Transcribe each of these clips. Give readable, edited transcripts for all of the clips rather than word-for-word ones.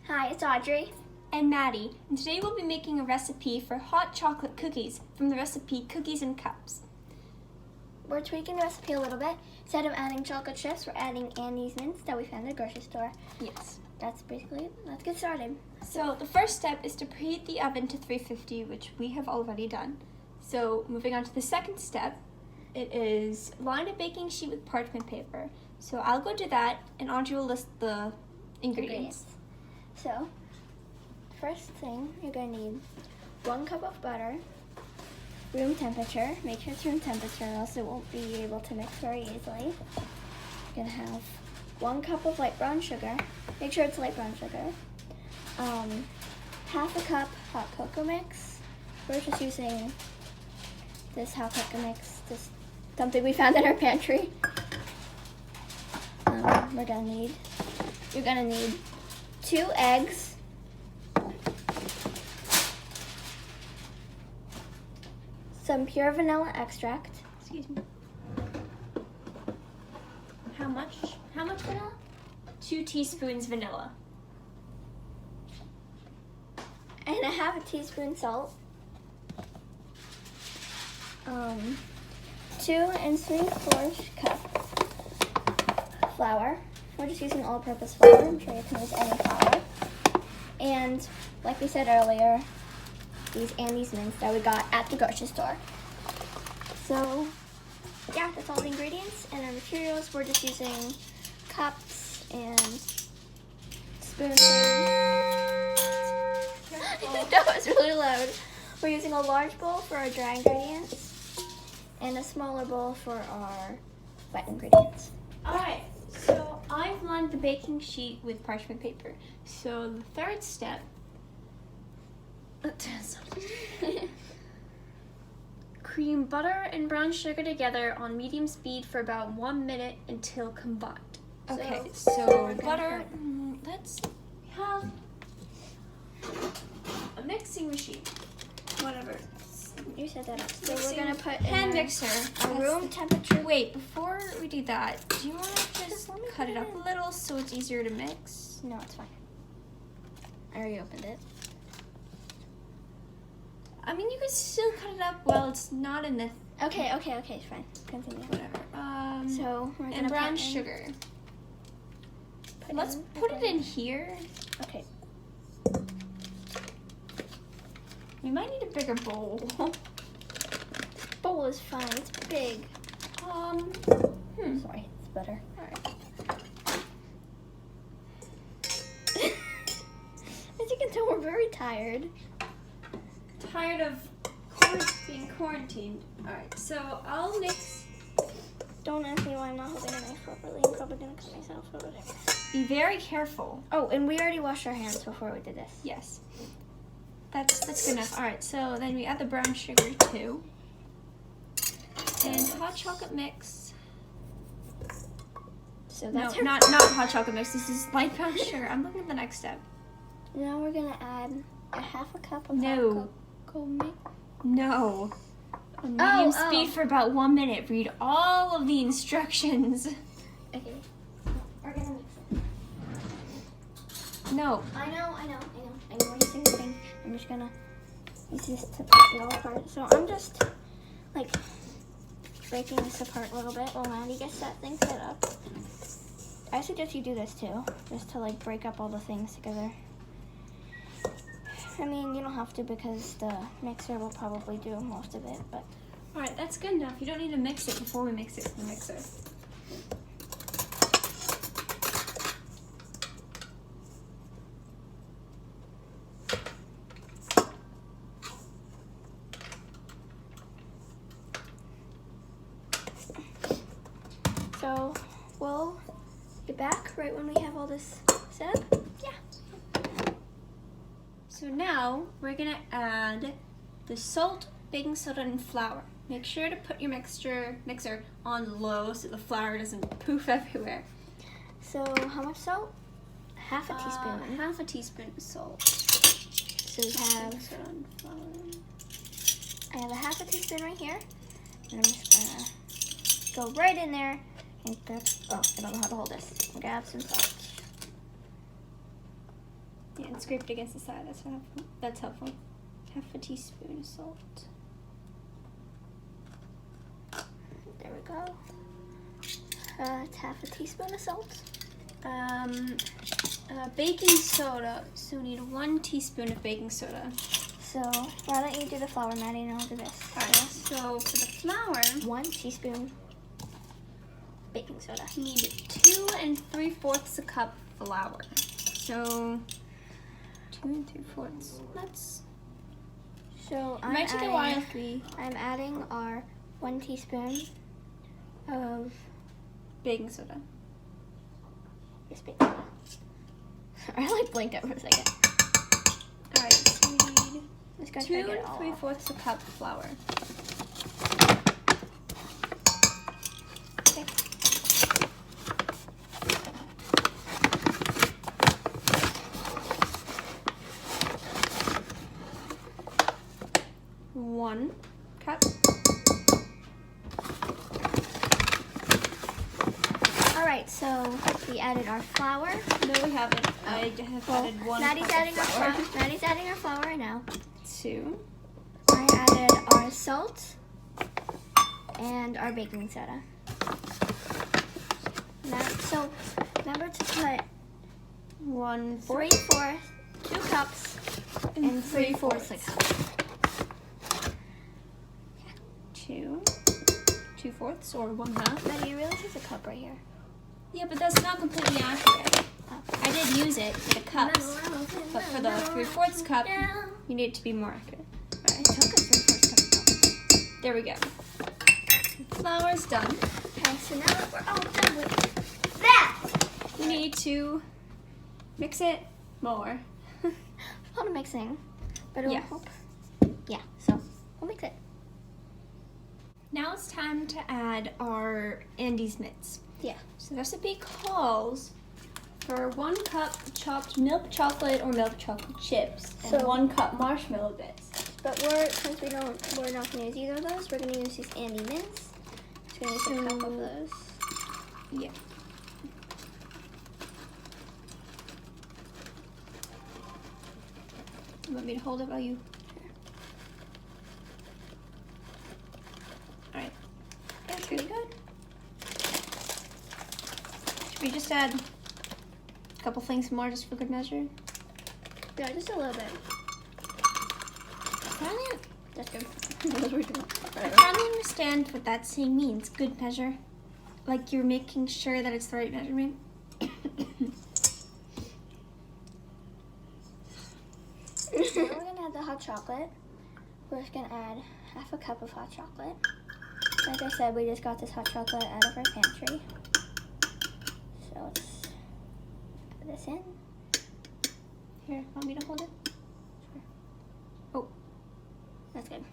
Hi, it's Audrey. And Maddie, and today we'll be making a recipe for hot chocolate cookies from the recipe Cookies in Cups. We're tweaking the recipe a little bit. Instead of adding chocolate chips, we're adding Annie's mints that we found at the grocery store. Yes. That's basically it. Let's get started. So the first step is to preheat the oven to 350, which we have already done. So moving on to the second step, it is line a baking sheet with parchment paper. So I'll go do that, and Audrey will list the ingredients. So, first thing, you're going to need 1 cup of butter, room temperature. Make sure it's room temperature or else it won't be able to mix very easily. You're going to have 1 cup of light brown sugar. Make sure it's light brown sugar. Half a cup hot cocoa mix. We're just using this hot cocoa mix, just something we found in our pantry. You're gonna need 2 eggs, some pure vanilla extract. Excuse me. How much? How much vanilla? 2 teaspoons vanilla. And a half a teaspoon salt. 2 3/4 cup flour. We're just using all-purpose flour. I'm sure you can use any flour. And like we said earlier, these Annie's mints that we got at the grocery store. So yeah, that's all the ingredients. And our materials, we're just using cups and spoons. That was really loud. We're using a large bowl for our dry ingredients and a smaller bowl for our wet ingredients. Alright, so I've lined the baking sheet with parchment paper. So the third step, cream butter and brown sugar together on medium speed for about 1 minute until combined. Okay, so butter, let's have a mixing machine, whatever. You said that up. So we're gonna put hand in mixer. a room temperature. Wait, before we do that, do you want to just cut it up a little so it's easier to mix? No, it's fine. I already opened it. I mean, you can still cut it up while it's not in the. Okay, it's fine. Continue. Whatever. So we're and gonna brown put in, sugar. Let's put it in here. Okay. You might need a bigger bowl. Bowl is fine. It's big. Sorry, it's better. Alright. As you can tell, we're very tired. Tired of being quarantined. Alright, so I'll mix. Don't ask me why I'm not holding a knife properly. I'm probably gonna cut myself or whatever. Be very careful. Oh, and we already washed our hands before we did this. Yes. That's good enough. Alright, so then we add the brown sugar too. And hot chocolate mix. So that's no, not hot chocolate mix. This is light brown sugar. I'm looking at the next step. Now we're gonna add a half a cup of No. hot cocoa mix. No. A medium speed for about 1 minute. Read all of the instructions. Okay. We're gonna mix it. No. I know. We're using the thing. I'm just gonna use this to put it all apart. So I'm just like breaking this apart a little bit while Maddie gets that thing set up. I suggest you do this too, just to like break up all the things together. I mean, you don't have to because the mixer will probably do most of it, but. Alright, that's good enough. You don't need to mix it before we mix it in the mixer. So we'll get back right when we have all this set up. Yeah. So now we're gonna add the salt, baking soda, and flour. Make sure to put your mixer on low so the flour doesn't poof everywhere. So how much salt? Half a teaspoon. Half a teaspoon of salt. So we have. I have a half a teaspoon right here, and I'm just gonna go right in there and grab. Oh, I don't know how to hold this. Grab some salt. Yeah, and scrape it against the side. That's helpful. Half a teaspoon of salt. There we go. It's half a teaspoon of salt. Baking soda. So we need 1 teaspoon of baking soda. So why don't you do the flour, Maddie, and I'll do this. Alright, so for the flour, 1 teaspoon baking soda. you need 2 3/4 a cup flour. So 2 3/4. That's So it might take a while if we I'm adding our 1 teaspoon of baking soda. this baking soda. I like blinked out for a second. Alright, so we need Just gonna 2 try to get it all off. 3/4 a cup flour. Okay. One cup. Alright, so we added our flour. No, we haven't. I have added 1 Maddie's cup adding of our flour. flour. Maddie's adding our flour right now. 2. I added our salt and our baking soda. Now, so remember to put 1/4 3/4, 2 cups, and 3/4 a cup. 2 2/4 or 1/2. Maddie, you realize there's a cup right here? Yeah, but that's not completely accurate. Oh. I did use it for the cups, but for the 3/4 cup, Yeah. you need it to be more accurate. I took a 3/4 cup. There we go. Flour's done. Okay, so now that we're all done with that, We need to mix it more. a lot of mixing, but it'll Yeah. help. Yeah, so we'll mix it. Now it's time to add our Andes mints. Yeah. So the recipe calls for 1 cup chopped milk chocolate or milk chocolate chips and So- 1 cup marshmallow bits. But since we're not gonna use either of those, we're gonna use these Andy mints. Just gonna use a cup of those. Yeah. You want me to hold it while you? Alright. That's pretty good. Should we just add a couple things more just for good measure? Yeah, just a little bit. That's good. I finally understand what that saying means, good measure. Like you're making sure that it's the right measurement. So now we're gonna add the hot chocolate. We're just gonna add half a cup of hot chocolate. Like I said, we just got this hot chocolate out of our pantry. So let's put this in. Here, want me to hold it? Sure. Oh, That's good.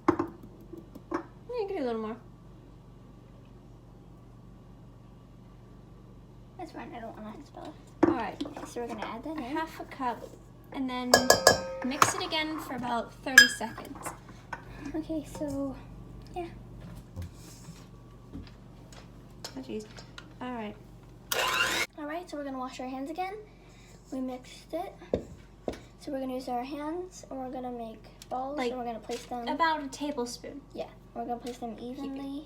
yeah, you can do a little more. That's fine. I don't want to spill it. Alright, Okay, so we're gonna add that a in. half a cup, and then mix it again for about 30 seconds. Okay, so yeah. Oh, jeez. Alright. All right, so we're gonna wash our hands again. We mixed it. So we're gonna use our hands, and we're gonna make balls, Like and we're gonna place them. About a tablespoon. Yeah, we're gonna place them evenly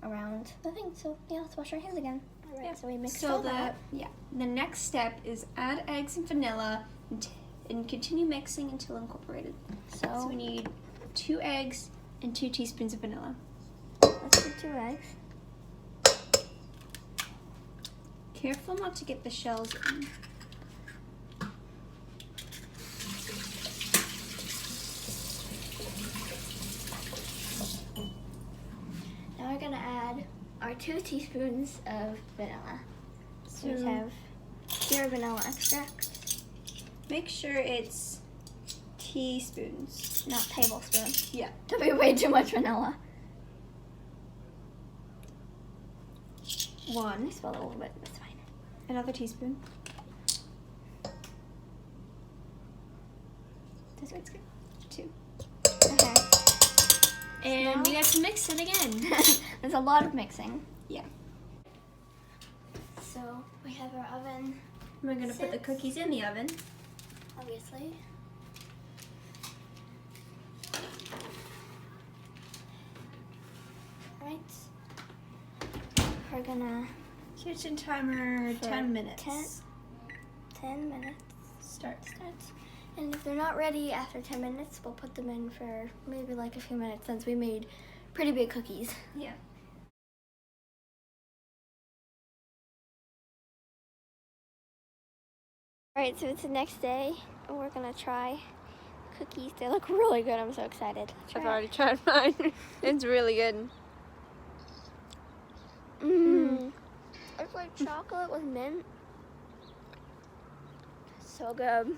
around the thing. So yeah, let's wash our hands again. All right, Yeah. so we mixed So all that. the next step is add eggs and vanilla and continue mixing until incorporated. So we need 2 eggs and 2 teaspoons of vanilla. Let's do 2 eggs. Careful not to get the shells in. Now we're gonna add our 2 teaspoons of vanilla. So we have pure vanilla extract, Make sure it's teaspoons. not tablespoons. Yeah. That'd be way too much vanilla. 1. I spilled a little bit. That's fine. Another teaspoon. This one's good. 2. Okay. And Now- we got to mix it again. There's a lot of mixing. Yeah. So we have our oven. We're going to put the cookies in the oven. obviously. Right. We're gonna Kitchen timer, For 10 minutes. 10 minutes. Start. And if they're not ready after 10 minutes, we'll put them in for maybe like a few minutes since we made pretty big cookies. Yeah. Alright, so it's the next day and we're gonna try cookies. They look really good. I'm so excited. I've already tried mine. It's really good. It's like chocolate with mint. So good.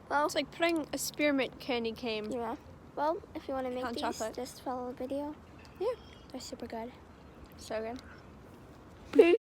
Well, It's like putting a spearmint candy cane. yeah. Well, if you want to make Hot these, chocolate. just follow the video. Yeah. They're super good. So good.